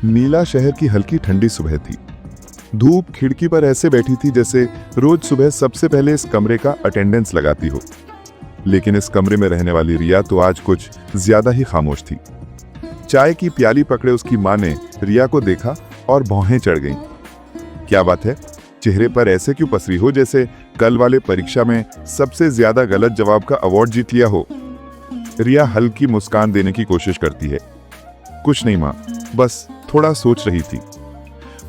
नीला शहर की हल्की ठंडी सुबह थी। धूप खिड़की पर ऐसे बैठी थी जैसे रोज सुबह सबसे पहले इस कमरे का अटेंडेंस लगाती हो। लेकिन इस कमरे में रहने वाली रिया तो आज कुछ ज्यादा ही खामोश थी। चाय की प्याली पकड़े उसकी मां ने रिया को देखा और भौहें चढ़ गईं। क्या बात है, चेहरे पर ऐसे क्यों पसरी हो जैसे कल वाले परीक्षा में सबसे ज्यादा गलत जवाब का अवार्ड जीत लिया हो। रिया हल्की मुस्कान देने की कोशिश करती है। कुछ नहीं मां, बस थोड़ा सोच रही थी।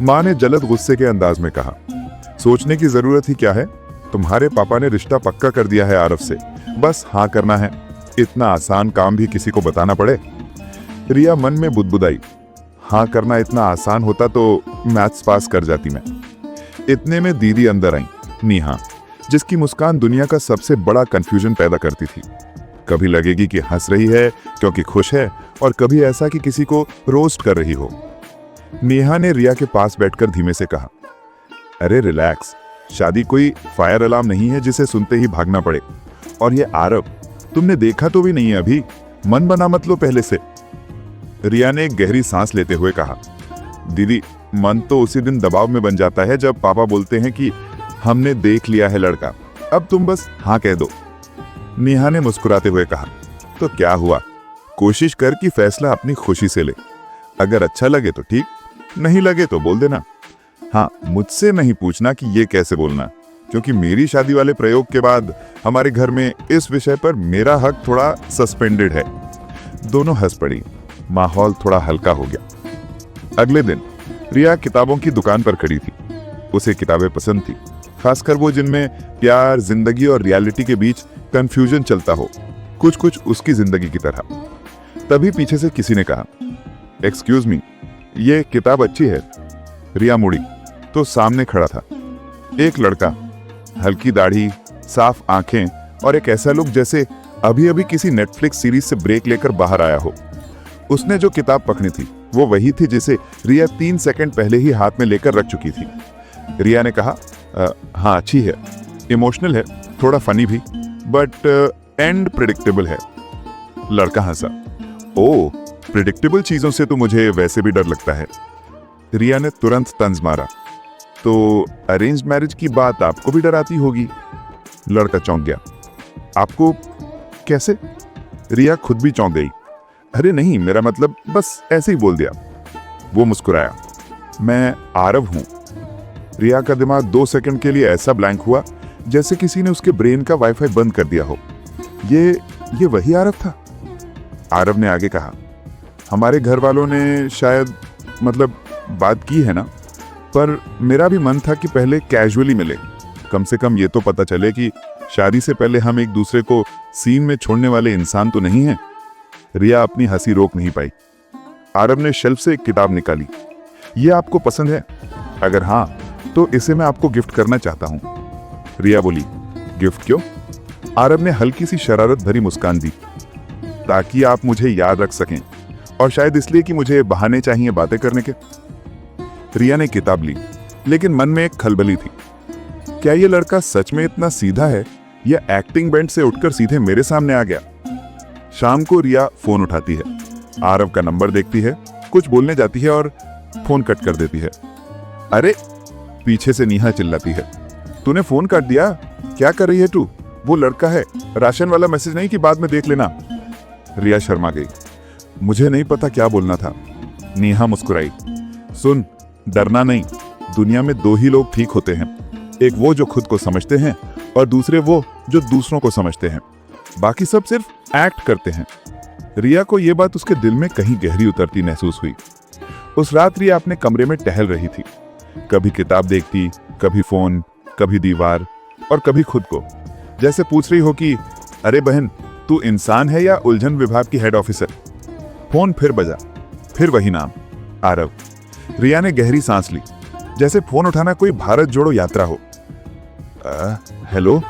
मां ने जलद गुस्से के अंदाज में कहा, सोचने की जरूरत ही क्या है, तुम्हारे पापा ने रिश्ता पक्का कर दिया है आरव से, बस हाँ करना है। इतना आसान काम भी किसी को बताना पड़े। रिया मन में बुदबुदाई, हाँ करना इतना आसान होता तो मैथ्स पास कर जाती मैं। इतने में दीदी अंदर आई, नेहा, जिसकी मुस्कान दुनिया का सबसे बड़ा कंफ्यूजन पैदा करती थी। कभी लगेगी कि हंस रही है क्योंकि खुश है, और कभी ऐसा कि किसी को रोस्ट कर रही हो। नेहा ने रिया के पास बैठकर धीमे से कहा, अरे रिलैक्स, शादी कोई फायर अलार्म नहीं है जिसे सुनते ही भागना पड़े। और ये आरव, तुमने देखा तो भी नहीं है अभी, मन बना मत लो पहले से। रिया ने एक गहरी सांस लेते हुए कहा, दीदी, मन तो उसी दिन दबाव में बन जाता है जब पापा बोलते हैं कि हमने देख लिया है लड़का, अब तुम बस हाँ कह दो। नेहा ने मुस्कुराते हुए कहा, तो क्या हुआ, कोशिश कर कि फैसला अपनी खुशी से ले। अगर अच्छा लगे तो ठीक, नहीं लगे तो बोल देना। हाँ, मुझसे नहीं पूछना कि ये कैसे बोलना, क्योंकि मेरी शादी वाले प्रयोग के बाद हमारे घर में इस विषय पर मेरा हक थोड़ा सस्पेंडेड है। दोनों हंस पड़ी। माहौल थोड़ा हल्का हो गया। अगले दिन रिया किताबों की दुकान पर खड़ी थी। उसे किताबें पसंद थी, खासकर वो जिनमें प्यार, जिंदगी और रियलिटी के बीच कंफ्यूजन चलता हो, कुछ कुछ उसकी जिंदगी की तरह। तभी पीछे से किसी ने कहा, एक्सक्यूज मी, ये किताब अच्छी है। रिया मुड़ी तो सामने खड़ा था एक लड़का, हल्की दाढ़ी, साफ आंखें और एक ऐसा लुक जैसे अभी अभी किसी नेटफ्लिक्स सीरीज से ब्रेक लेकर बाहर आया हो। उसने जो किताब पकड़ी थी वो वही थी जिसे रिया 3 सेकंड पहले ही हाथ में लेकर रख चुकी थी। रिया ने कहा, हाँ अच्छी है, इमोशनल है, थोड़ा फनी भी, बट एंड प्रिडिक्टेबल है। लड़का हंसा, ओह, प्रिडिक्टेबल चीजों से तो मुझे वैसे भी डर लगता है। रिया ने तुरंत तंज मारा, तो अरेंज्ड मैरिज की बात आपको भी डराती होगी। लड़का चौंक गया, आपको कैसे? रिया खुद भी चौंक गई। अरे नहीं, मेरा मतलब बस ऐसे ही बोल दिया। वो मुस्कुराया, मैं आरव हूं। रिया का दिमाग 2 सेकंड के लिए ऐसा ब्लैंक हुआ जैसे किसी ने उसके ब्रेन का वाईफाई बंद कर दिया हो। ये वही आरव था? आरव ने आगे कहा, हमारे घर वालों ने शायद बात की है ना, पर मेरा भी मन था कि पहले कैजुअली मिले, कम से कम ये तो पता चले कि शादी से पहले हम एक दूसरे को सीन में छोड़ने वाले इंसान तो नहीं हैं। रिया अपनी हंसी रोक नहीं पाई। आरव ने शेल्फ से एक किताब निकाली। ये आपको पसंद है? अगर हाँ तो इसे मैं आपको गिफ्ट करना चाहता हूं। रिया बोली, गिफ्ट क्यों? आरव ने हल्की सी शरारत भरी मुस्कान दी, ताकि आप मुझे याद रख सकें, और शायद इसलिए कि मुझे बहाने चाहिए बातें करने के। रिया ने किताब ली, लेकिन मन में एक खलबली थी। क्या ये लड़का सच में इतना सीधा है या एक्टिंग बेंच से उठकर सीधे मेरे सामने आ गया? शाम को रिया फोन उठाती है, आरव का नंबर देखती है, कुछ बोलने जाती है और फोन कट कर देती है। अरे, पीछे से नेहा चिल्लाती है, तूने फोन काट दिया? क्या कर रही है तू? वो लड़का है, राशन वाला मैसेज नहीं कि बाद में देख लेना। रिया शर्मा गई, मुझे नहीं पता क्या बोलना था। नेहा मुस्कुराई, सुन, डरना नहीं, दुनिया में 2 ही लोग ठीक होते हैं, एक वो जो खुद को समझते हैं और दूसरे वो जो दूसरों को समझते हैं, बाकी सब सिर्फ एक्ट करते हैं। रिया को यह बात उसके दिल में कहीं गहरी उतरती महसूस हुई। उस रात रिया अपने कमरे में टहल रही थी, कभी किताब देखती, कभी फोन, कभी दीवार और कभी खुद को, जैसे पूछ रही हो कि अरे बहन, तू इंसान है या उलझन विभाग की हेड ऑफिसर? फोन फिर बजा, फिर वही नाम, आरव। रिया ने गहरी सांस ली, जैसे फोन उठाना कोई भारत जोड़ो यात्रा हो। हेलो?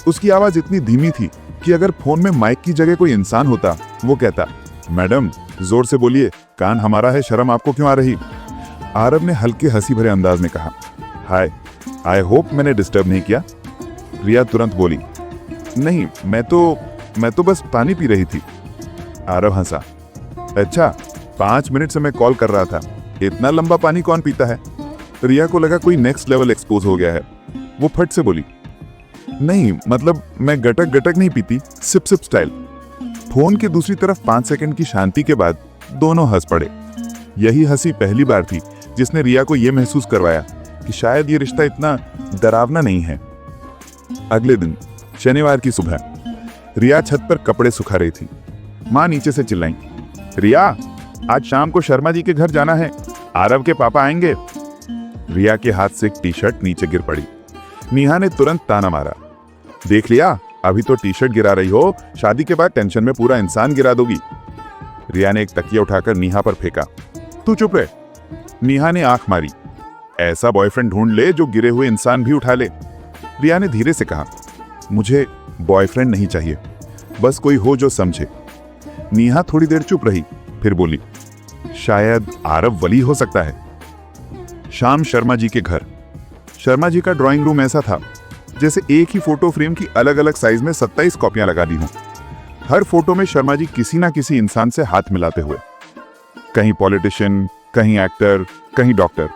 उसकी आवाज इतनी धीमी थी कि अगर फोन में माइक की जगह कोई इंसान होता, वो कहता, मैडम जोर से बोलिए, कान हमारा है, शर्म आपको क्यों आ रही? आरव ने हल्के हंसी भरे अंदाज में कहा, हाय, आई होप मैंने डिस्टर्ब नहीं किया। रिया तुरंत बोली, नहीं, मैं तो बस पानी पी रही थी। आरव हंसा, अच्छा, 5 मिनट से मैं कॉल कर रहा था, इतना लंबा पानी कौन पीता है? रिया को लगा कोई नेक्स्ट लेवल एक्सपोज हो गया है। वो फट से बोली, नहीं मतलब मैं गटक गटक नहीं पीती, सिप सिप स्टाइल। फोन के दूसरी तरफ 5 सेकंड की शांति के बाद दोनों हंस पड़े। यही हंसी पहली बार थी जिसने रिया को यह महसूस करवाया कि शायद ये रिश्ता इतना डरावना नहीं है। अगले दिन शनिवार की सुबह रिया छत पर कपड़े सुखा रही थी। माँ नीचे से चिल्लाई, रिया आज शाम को शर्मा जी के घर जाना है, आरव के पापा आएंगे। रिया के हाथ से एक टी शर्ट नीचे गिर पड़ी। नेहा ने तुरंत ताना मारा, देख लिया, अभी तो टी शर्ट गिरा रही हो, शादी के बाद टेंशन में पूरा इंसान गिरा दोगी। रिया ने एक तकिया उठाकर नेहा पर फेंका। तू चुप रहे। नेहा ने आंख मारी, ऐसा बॉयफ्रेंड ढूंढ ले जो गिरे हुए इंसान भी उठा ले। रिया ने धीरे से कहा, मुझे बॉयफ्रेंड नहीं चाहिए, बस कोई हो जो समझे। नेहा थोड़ी देर चुप रही, फिर बोली, शायद आरव वली हो सकता है। शाम शर्मा जी के घर। शर्मा जी का ड्राइंग रूम ऐसा था जैसे एक ही फोटो फ्रेम की अलग अलग साइज में 27 कॉपियां लगा दी हों। हर फोटो में शर्मा जी किसी ना किसी इंसान से हाथ मिलाते हुए, कहीं पॉलिटिशियन, कहीं एक्टर, कहीं डॉक्टर।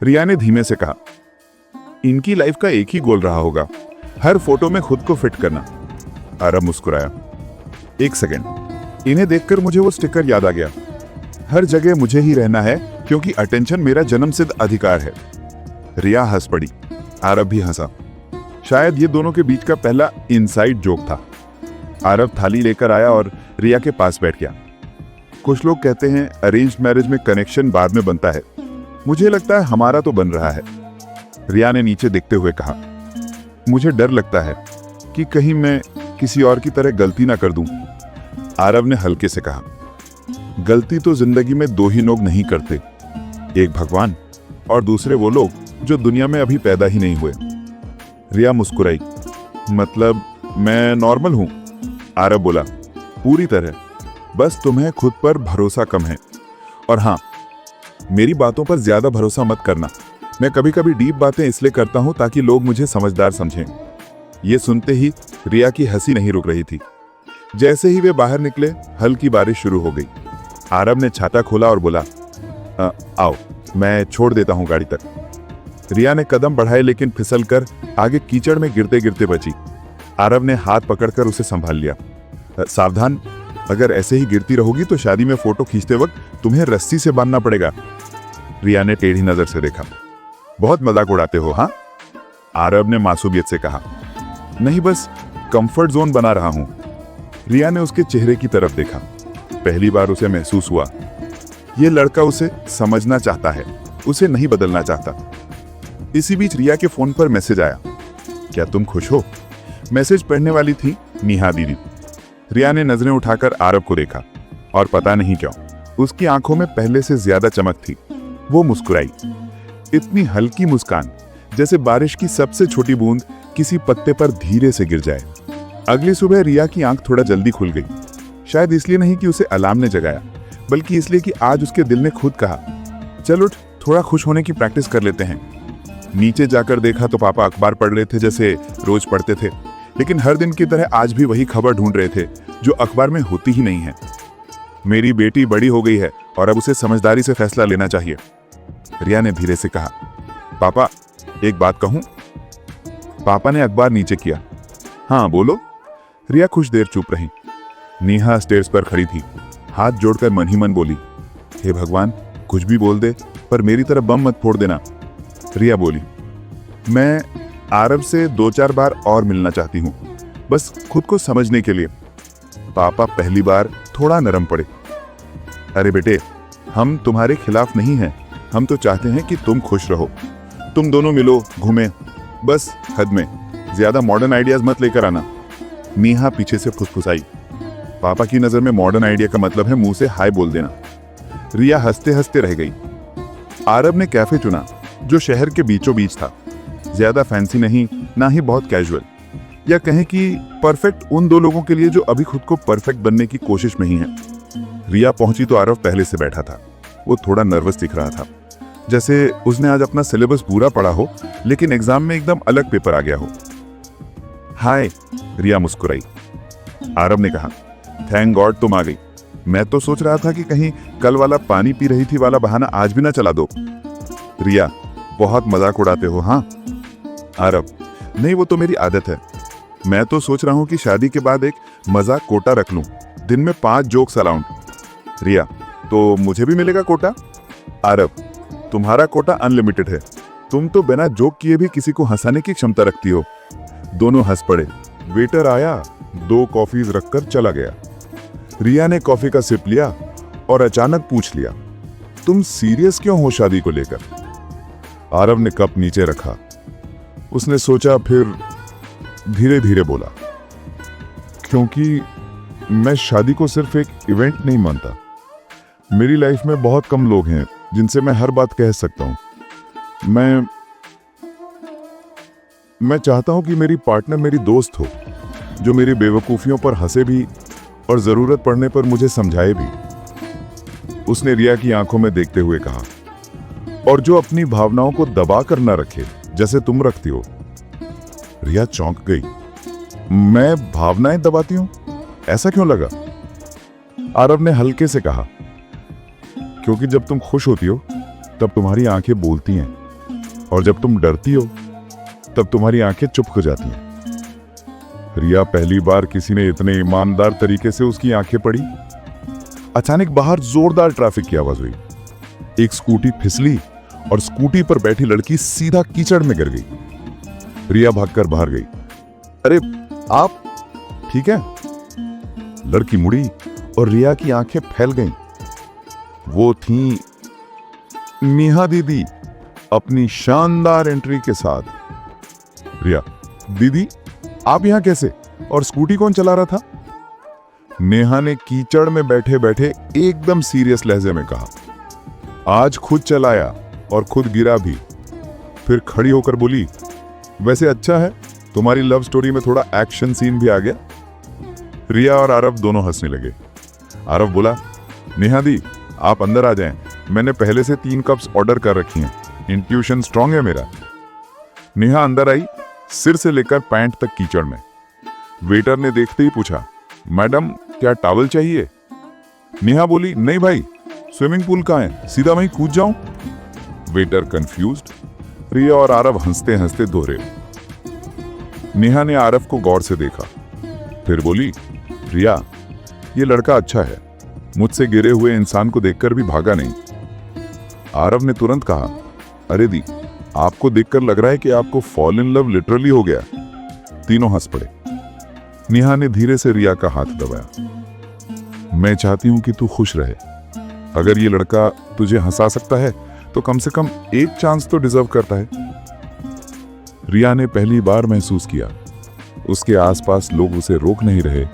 रिया ने धीमे से कहा, इनकी लाइफ का एक ही गोल रहा होगा, हर फोटो में खुद को फिट करना। आरव मुस्कुराया, एक सेकंड, इन्हें देखकर मुझे वो स्टिकर याद आ गया, हर जगह मुझे ही रहना है क्योंकि अटेंशन मेरा जन्मसिद्ध अधिकार है। रिया हंस पड़ी, आरव भी हंसा। शायद ये दोनों के बीच का पहला इनसाइड जोक था। आरव थाली लेकर आया और रिया के पास बैठ गया। कुछ लोग कहते हैं अरेंज्ड मैरिज में कनेक्शन बाद में बनता है, मुझे लगता है हमारा तो बन रहा है। रिया ने नीचे देखते हुए कहा, मुझे डर लगता है कि कहीं मैं किसी और की तरह गलती ना कर दूं। आरव ने हल्के से कहा, गलती तो जिंदगी में दो ही लोग नहीं करते, एक भगवान और दूसरे वो लोग जो दुनिया में अभी पैदा ही नहीं हुए। रिया मुस्कुराई, मतलब मैं नॉर्मल हूं? आरव बोला, पूरी तरह, बस तुम्हें खुद पर भरोसा कम है। और हाँ, मेरी बातों पर ज्यादा भरोसा मत करना, मैं कभी कभी डीप बातें इसलिए करता हूं ताकि लोग मुझे समझदार समझें। ये सुनते ही रिया की हंसी नहीं रुक रही थी। जैसे ही वे बाहर निकले, हल्की बारिश शुरू हो गई। आरव ने छाता खोला और बोला, आओ मैं छोड़ देता हूं गाड़ी तक। रिया ने कदम बढ़ाए लेकिन फिसलकर आगे कीचड़ में गिरते गिरते बची। आरव ने हाथ पकड़कर उसे संभाल लिया, सावधान, अगर ऐसे ही गिरती रहोगी तो शादी में फोटो खींचते वक्त तुम्हें रस्सी से बांधना पड़ेगा। रिया ने टेढ़ी नजर से देखा, बहुत मजाक उड़ाते हो हाँ? आरव ने मासूमियत से कहा, नहीं बस कंफर्ट जोन बना रहा हूं। रिया ने उसके चेहरे की तरफ देखा। पहली बार उसे महसूस हुआ, ये लड़का उसे समझना चाहता है, उसे नहीं बदलना चाहता। इसी बीच रिया के फोन पर मैसेज आया, क्या तुम खुश हो? मैसेज पढ़ने वाली थी नेहा दीदी। रिया ने नजरें उठाकर आरव को देखा और पता नहीं क्यों उसकी आंखों में पहले से ज्यादा चमक थी। वो मुस्कुराई, इतनी हल्की मुस्कान जैसे बारिश की सबसे छोटी बूंद किसी पत्ते पर धीरे से गिर जाए। अगली सुबह रिया की आंख थोड़ा जल्दी खुल गई, शायद इसलिए नहीं कि उसे अलार्म ने जगाया, बल्कि इसलिए कि आज उसके दिल ने खुद कहा, चल उठ, थोड़ा खुश होने की प्रैक्टिस कर लेते हैं। नीचे जाकर देखा तो पापा अखबार पढ़ रहे थे जैसे रोज पढ़ते थे, लेकिन हर दिन की तरह आज भी वही खबर ढूंढ रहे थे जो अखबार में होती ही नहीं है। मेरी बेटी बड़ी हो गई है और अब उसे समझदारी से फैसला लेना चाहिए। रिया ने धीरे से कहा, पापा एक बात कहूं? पापा ने अखबार नीचे किया, हाँ बोलो। रिया कुछ देर चुप रही। नेहा स्टेयर्स पर खड़ी थी, हाथ जोड़कर मन ही मन बोली, हे भगवान, कुछ भी बोल दे पर मेरी तरफ बम मत फोड़ देना। रिया बोली, मैं आरव से 2-4 बार और मिलना चाहती हूँ, बस खुद को समझने के लिए। पापा पहली बार थोड़ा नरम पड़े, अरे बेटे, हम तुम्हारे खिलाफ नहीं हैं, हम तो चाहते हैं कि तुम खुश रहो। तुम दोनों मिलो, घूमे, बस हद में, ज्यादा मॉडर्न आइडियाज मत लेकर आना। नेहा पीछे से फुसफुसाई, पापा की नजर में मॉडर्न आइडिया का मतलब है मुंह से हाय बोल देना। रिया हंसते हंसते रह गई। आरव ने कैफे चुना जो शहर के बीचों बीच था, ज्यादा फैंसी नहीं, ना ही बहुत कैजुअल, या कहें कि परफेक्ट उन दो लोगों के लिए जो अभी खुद को परफेक्ट बनने की कोशिश में ही है। रिया पहुंची तो आरव पहले से बैठा था। वो थोड़ा नर्वस दिख रहा था, जैसे उसने आज अपना सिलेबस पूरा पढ़ा हो लेकिन एग्जाम में एकदम अलग पेपर आ गया हो। हाय, रिया मुस्कुराई। आरव ने कहा, थैंक गॉड तुम आ गई, मैं तो सोच रहा था कि कहीं कल वाला पानी पी रही थी वाला बहाना आज भी ना चला दो। रिया, बहुत मजाक उड़ाते हो। हाँ आरव, नहीं वो तो मेरी आदत है। मैं तो सोच रहा हूं कि शादी के बाद एक मजाक कोटा रख लूं, दिन में 5 जोक्स अलाउंड। रिया, तो मुझे भी मिलेगा कोटा? आरव, तुम्हारा कोटा अनलिमिटेड है। तुम तो बिना जोक किए भी किसी को हंसाने की क्षमता रखती हो। दोनों हंस पड़े। वेटर आया, 2 कॉफीज रखकर चला गया। रिया ने कॉफी का सिप लिया और अचानक पूछ लिया, तुम सीरियस क्यों हो शादी को लेकर? आरव ने कप नीचे रखा। उसने सोचा, फिर धीरे धीरे बोला, क्योंकि मैं शादी को सिर्फ एक इवेंट नहीं मानता। मेरी लाइफ में बहुत कम लोग हैं जिनसे मैं हर बात कह सकता हूं। मैं चाहता हूं कि मेरी पार्टनर मेरी दोस्त हो, जो मेरी बेवकूफियों पर हंसे भी और जरूरत पड़ने पर मुझे समझाए भी। उसने रिया की आंखों में देखते हुए कहा, और जो अपनी भावनाओं को दबा कर ना रखे जैसे तुम रखती हो। रिया चौंक गई। मैं भावनाएं दबाती हूं? ऐसा क्यों लगा? आरव ने हल्के से कहा, क्योंकि जब तुम खुश होती हो तब तुम्हारी आंखें बोलती हैं, और जब तुम डरती हो तब तुम्हारी आंखें चुप हो जाती हैं। रिया, पहली बार किसी ने इतने ईमानदार तरीके से उसकी आंखें पढ़ी। अचानक बाहर जोरदार ट्रैफिक की आवाज हुई। एक स्कूटी फिसली और स्कूटी पर बैठी लड़की सीधा कीचड़ में गिर गई। रिया भागकर बाहर गई। अरे आप ठीक है? लड़की मुड़ी और रिया की आंखें फैल गईं। वो थी नेहा दीदी, अपनी शानदार एंट्री के साथ। रिया, दीदी आप यहां कैसे? और स्कूटी कौन चला रहा था? नेहा ने कीचड़ में बैठे बैठे एकदम सीरियस लहजे में कहा, आज खुद चलाया और खुद गिरा भी। फिर खड़ी होकर बोली, वैसे अच्छा है, तुम्हारी लव स्टोरी में थोड़ा एक्शन सीन भी आ गया। रिया और आरव दोनों हंसने लगे। आरव बोला, नेहा दी आप अंदर आ जाएं, मैंने पहले से 3 कप्स ऑर्डर कर रखी हैं, इंट्यूशन स्ट्रांग है मेरा। नेहा अंदर आई, सिर से लेकर पैंट तक कीचड़ में। वेटर ने देखते ही पूछा, मैडम क्या टॉवल चाहिए? नेहा बोली, नहीं भाई, स्विमिंग पूल कहाँ है, सीधा वहीं कूद जाऊं? Waiter confused. रिया और आरव हंसते हंसते दोहरे। नेहा ने आरव को गौर से देखा, फिर बोली, रिया ये लड़का अच्छा है, मुझसे गिरे हुए इंसान को देखकर भी भागा नहीं। आरव ने तुरंत कहा, अरे दी आपको देखकर लग रहा है कि आपको फॉल इन लव लिटरली हो गया। तीनों हंस पड़े। नेहा ने धीरे से रिया का हाथ दबाया। मैं चाहती हूं कि तू खुश रहे। अगर ये लड़का तुझे हंसा सकता है तो कम से कम एक चांस तो डिजर्व करता है। रिया ने पहली बार महसूस किया उसके आसपास लोग उसे रोक नहीं रहे,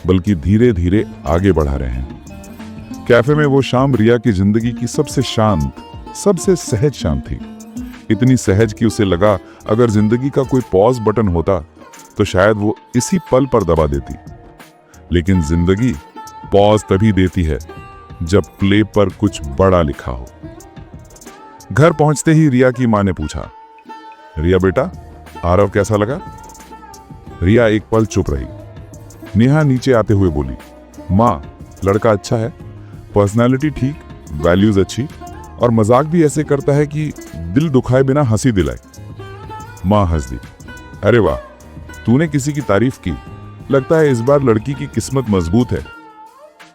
बल्कि धीरे धीरे आगे बढ़ा रहे हैं। कैफे में वो शाम रिया की जिंदगी की सबसे शांत, सबसे सहज शाम थी। इतनी सहज कि उसे लगा अगर जिंदगी का कोई पॉज बटन होता तो शायद वो इसी पल पर दबा देती। लेकिन जिंदगी पॉज तभी देती है जब प्ले पर कुछ बड़ा लिखा हो। घर पहुंचते ही रिया की मां ने पूछा, रिया बेटा आरव कैसा लगा? रिया एक पल चुप रही। नेहा नीचे आते हुए बोली, मां लड़का अच्छा है, पर्सनालिटी ठीक, वैल्यूज अच्छी, और मजाक भी ऐसे करता है कि दिल दुखाए बिना हंसी दिलाए। मां हंस दी। अरे वाह, तूने किसी की तारीफ की, लगता है इस बार लड़की की किस्मत मजबूत है।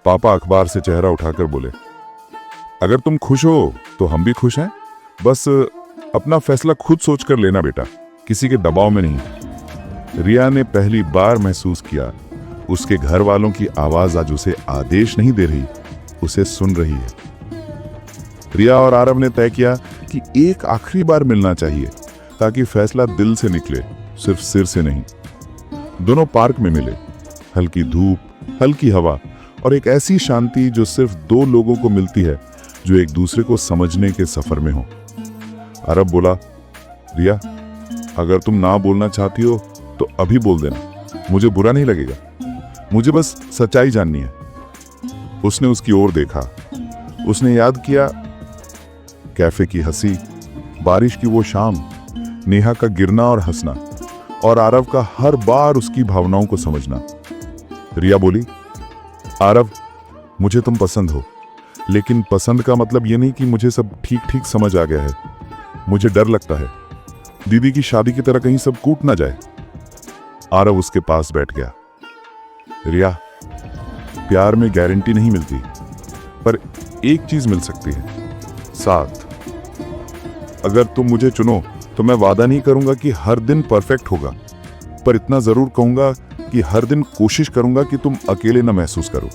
पापा अखबार से चेहरा उठाकर बोले, अगर तुम खुश हो तो हम भी खुश हैं, बस अपना फैसला खुद सोचकर लेना बेटा, किसी के दबाव में नहीं। रिया ने पहली बार महसूस किया उसके घर वालों की आवाज आज उसे आदेश नहीं दे रही, उसे सुन रही है। रिया और आरव ने तय किया कि एक आखिरी बार मिलना चाहिए ताकि फैसला दिल से निकले, सिर्फ सिर से नहीं। दोनों पार्क में मिले। हल्की धूप, हल्की हवा और एक ऐसी शांति जो सिर्फ 2 लोगों को मिलती है जो एक दूसरे को समझने के सफर में हो। आरव बोला, रिया अगर तुम ना बोलना चाहती हो तो अभी बोल देना, मुझे बुरा नहीं लगेगा, मुझे बस सच्चाई जाननी है। उसने उसकी ओर देखा। उसने याद किया कैफे की हंसी, बारिश की वो शाम, नेहा का गिरना और हंसना, और आरव का हर बार उसकी भावनाओं को समझना। रिया बोली, आरव मुझे तुम पसंद हो, लेकिन पसंद का मतलब ये नहीं कि मुझे सब ठीक ठीक समझ आ गया है। मुझे डर लगता है दीदी की शादी की तरह कहीं सब कूट ना जाए। आरव उसके पास बैठ गया। रिया, प्यार में गारंटी नहीं मिलती, पर एक चीज मिल सकती है, साथ। अगर तुम मुझे चुनो तो मैं वादा नहीं करूंगा कि हर दिन परफेक्ट होगा, पर इतना जरूर कहूंगा कि हर दिन कोशिश करूंगा कि तुम अकेले न महसूस करो।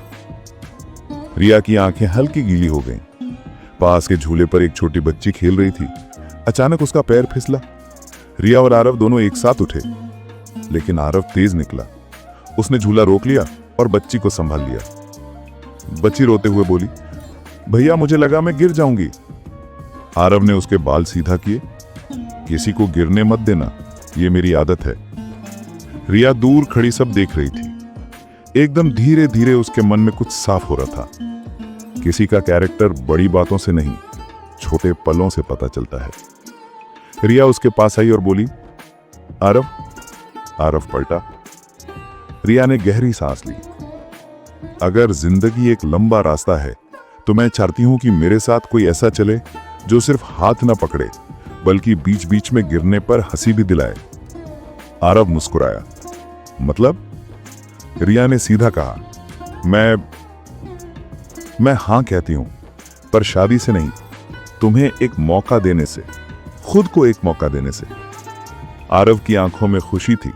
रिया की आंखें हल्की गीली हो गईं। पास के झूले पर एक छोटी बच्ची खेल रही थी। अचानक उसका पैर फिसला। रिया और आरव दोनों एक साथ उठे, लेकिन आरव तेज निकला। उसने झूला रोक लिया और बच्ची को संभाल लिया। बच्ची रोते हुए बोली, भैया मुझे लगा मैं गिर जाऊंगी। आरव ने उसके बाल सीधा किए। किसी को गिरने मत देना, ये मेरी आदत है। रिया दूर खड़ी सब देख रही थी। एकदम धीरे धीरे उसके मन में कुछ साफ हो रहा था। किसी का कैरेक्टर बड़ी बातों से नहीं, छोटे पलों से पता चलता है। रिया उसके पास आई और बोली, आरव। आरव पलटा। रिया ने गहरी सांस ली। अगर जिंदगी एक लंबा रास्ता है तो मैं चाहती हूं कि मेरे साथ कोई ऐसा चले जो सिर्फ हाथ न पकड़े, बल्कि बीच बीच में गिरने पर हंसी भी दिलाए। आरव मुस्कुराया। मतलब? रिया ने सीधा कहा, मैं हां कहती हूं, पर शादी से नहीं, तुम्हें एक मौका देने से, खुद को एक मौका देने से। आरव की आंखों में खुशी थी,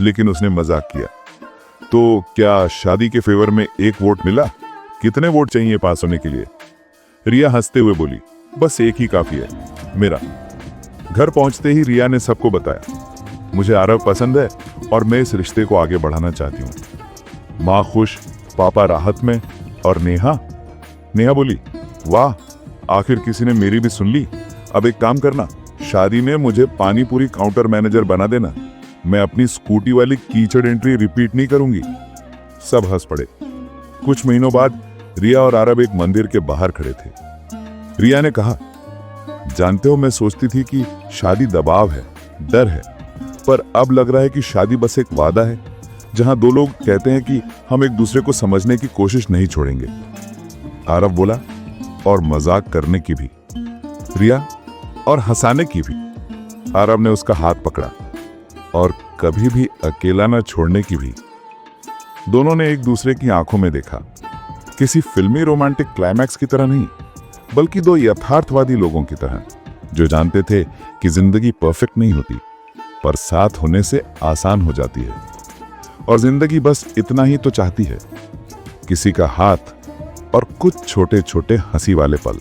लेकिन उसने मजाक किया। तो क्या शादी के फेवर में एक वोट मिला? कितने वोट चाहिए पास होने के लिए? रिया हंसते हुए बोली, बस एक ही काफी है, मेरा। घर पहुंचते ही रिया ने सबको बताया, मुझे आरव पसंद है और मैं इस रिश्ते को आगे बढ़ाना चाहती हूं। माँ खुश, पापा राहत में, और नेहा बोली, वाह, आखिर किसी ने मेरी भी सुन ली। अब एक काम करना, शादी में मुझे पानी पूरी काउंटर मैनेजर बना देना। मैं अपनी स्कूटी वाली कीचड़ एंट्री रिपीट नहीं करूंगी। सब हंस पड़े। कुछ महीनों बाद रिया और आरव एक मंदिर के बाहर खड़े थे। रिया ने कहा, जानते हो, मैं सोचती थी कि शादी दबाव है, डर है, पर अब लग रहा है कि शादी बस एक वादा है, जहां दो लोग कहते हैं कि हम एक दूसरे को समझने की कोशिश नहीं छोड़ेंगे। आरव बोला, और मजाक करने की भी, रिया, और हंसाने की भी। आरव ने उसका हाथ पकड़ा, और कभी भी अकेला न छोड़ने की भी। दोनों ने एक दूसरे की आंखों में देखा, किसी फिल्मी रोमांटिक क्लाइमैक्स की तरह नहीं, बल्कि दो यथार्थवादी लोगों की तरह, जो जानते थे कि जिंदगी परफेक्ट नहीं होती, पर साथ होने से आसान हो जाती है। और जिंदगी बस इतना ही तो चाहती है, किसी का हाथ और कुछ छोटे छोटे हंसी वाले पल।